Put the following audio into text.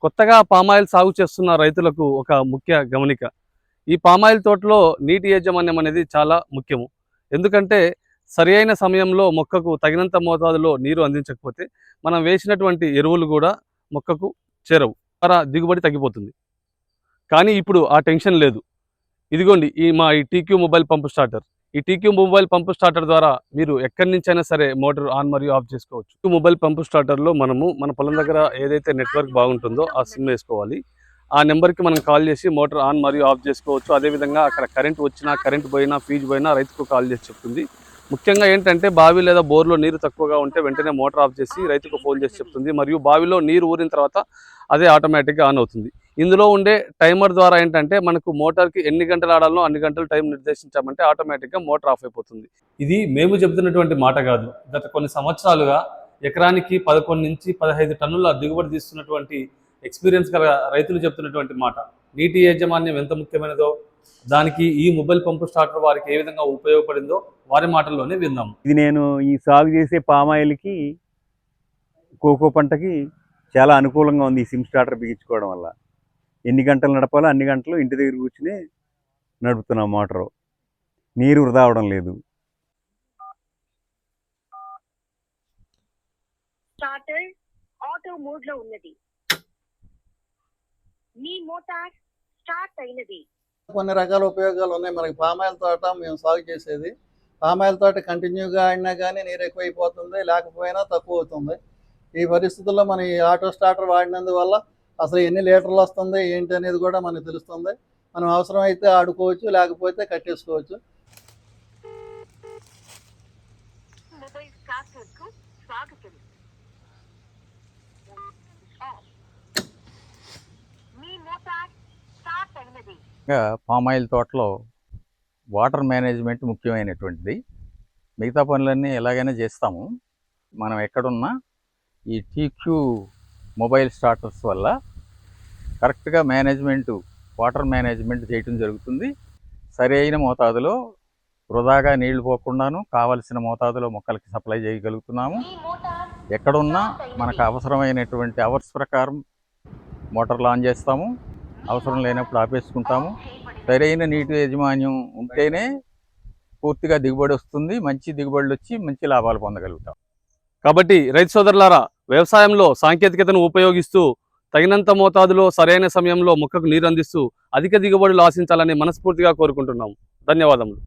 కొత్తగా పామాయిల్ సాగు చేస్తున్న రైతులకు ఒక ముఖ్య గమనిక. ఈ పామాయిల్ తోటలో నీటి యాజమాన్యం అనేది చాలా ముఖ్యము. ఎందుకంటే సరియైన సమయంలో మొక్కకు తగినంత మోతాదులో నీరు అందించకపోతే మనం వేసినటువంటి ఎరువులు కూడా మొక్కకు చేరవు, దిగుబడి తగ్గిపోతుంది. కానీ ఇప్పుడు ఆ టెన్షన్ లేదు. ఇదిగోండి ఈ టీక్యూ మొబైల్ పంప్ స్టార్టర్. ఈ టీక్యూ మొబైల్ పంప్ స్టార్టర్ ద్వారా మీరు ఎక్కడి నుంచైనా సరే మోటార్ ఆన్ మరియు ఆఫ్ చేసుకోవచ్చు. మొబైల్ పంప్ స్టార్టర్లో మనము మన పొలం దగ్గర ఏదైతే నెట్వర్క్ బాగుంటుందో ఆ సిమ్ వేసుకోవాలి. ఆ నెంబర్కి మనం కాల్ చేసి మోటార్ ఆన్ మరియు ఆఫ్ చేసుకోవచ్చు. అదేవిధంగా అక్కడ కరెంట్ వచ్చినా, కరెంట్ పోయినా, ఫీజు పోయినా రైతుకు కాల్ చేసి చెప్తుంది. ముఖ్యంగా ఏంటంటే బావి లేదా బోర్లో నీరు తక్కువగా ఉంటే వెంటనే మోటార్ ఆఫ్ చేసి రైతుకు ఫోన్ చేసి చెప్తుంది. మరియు బావిలో నీరు ఊరిన తర్వాత అదే ఆటోమేటిక్గా ఆన్ అవుతుంది. ఇందులో ఉండే టైమర్ ద్వారా ఏంటంటే మనకు మోటార్కి ఎన్ని గంటలు ఆడాలో అన్ని గంటలు టైం నిర్దేశించామంటే ఆటోమేటిక్గా మోటార్ ఆఫ్ అయిపోతుంది. ఇది మేము చెబుతున్నటువంటి మాట కాదు. గత కొన్ని సంవత్సరాలుగా ఎకరానికి 11 నుంచి 15 టన్నుల దిగుబడి తీస్తున్నటువంటి ఎక్స్పీరియన్స్ గల రైతులు చెప్తున్నటువంటి మాట. నీటి యాజమాన్యం ఎంత ముఖ్యమైనదో, దానికి ఈ మొబైల్ పంపు స్టార్టర్ వారికి ఏ విధంగా ఉపయోగపడిందో వారి మాటల్లోనే విందాం. ఇది నేను ఈ సాగు చేసే పామాయిల్కి, కోకో పంటకి చాలా అనుకూలంగా ఉంది. ఈ సిమ్ స్టార్టర్ బిగించుకోవడం వల్ల ఎన్ని గంటలు నడపాలో అన్ని గంటలు ఇంటి దగ్గర కూర్చుని నడుపుతున్నాం. మోటారు నీరు వృధా అవడం లేదు. స్టార్టర్ ఆటో మోడ్ లో ఉన్నది. మీ మోటార్ స్టార్ట్ అయినది. కొన్ని రకాల ఉపయోగాలు ఉన్నాయి మనకి. పామాయిల్ తోట మేము సాగు చేసేది. పామాయిల్ తోట కంటిన్యూగా ఆడినా కానీ నీరు ఎక్కువైపోతుంది, లేకపోయినా తక్కువ అవుతుంది. ఈ పరిస్థితుల్లో మనం ఈ ఆటో స్టార్టర్ వాడినందువల్ల అసలు ఎన్ని లీటర్లు వస్తుంది ఏంటి అనేది కూడా మనకు తెలుస్తుంది. మనం అవసరం అయితే ఆడుకోవచ్చు, లేకపోతే కట్టేసుకోవచ్చు. పామాయిల్ తోటలో వాటర్ మేనేజ్మెంట్ ముఖ్యమైనటువంటిది. మిగతా పనులన్నీ ఎలాగైనా చేస్తాము. మనం ఎక్కడున్నా ఈ టీక్యూ మొబైల్ స్టార్టర్స్ వల్ల కరెక్ట్గా వాటర్ మేనేజ్మెంట్ చేయటం జరుగుతుంది. సరి అయిన మోతాదులో వృధాగా నీళ్లు పోకుండాను కావలసిన మోతాదులో మొక్కలకి సప్లై చేయగలుగుతున్నాము. ఎక్కడున్నా మనకు అవసరమైనటువంటి అవర్స్ ప్రకారం మోటార్లు ఆన్ చేస్తాము, అవసరం లేనప్పుడు ఆపేసుకుంటాము. సరైన నీటి యాజమాన్యం ఉంటేనే పూర్తిగా దిగుబడి వస్తుంది. మంచి దిగుబడులు వచ్చి మంచి లాభాలు పొందగలుగుతాం. కాబట్టి రైతు సోదరులారా, వ్యవసాయంలో సాంకేతికతను ఉపయోగిస్తూ తగినంత మోతాదులో సరైన సమయంలో మొక్కకు నీరు అందిస్తూ అధిక దిగుబడులు ఆశించాలని మనస్ఫూర్తిగా కోరుకుంటున్నాము. ధన్యవాదములు.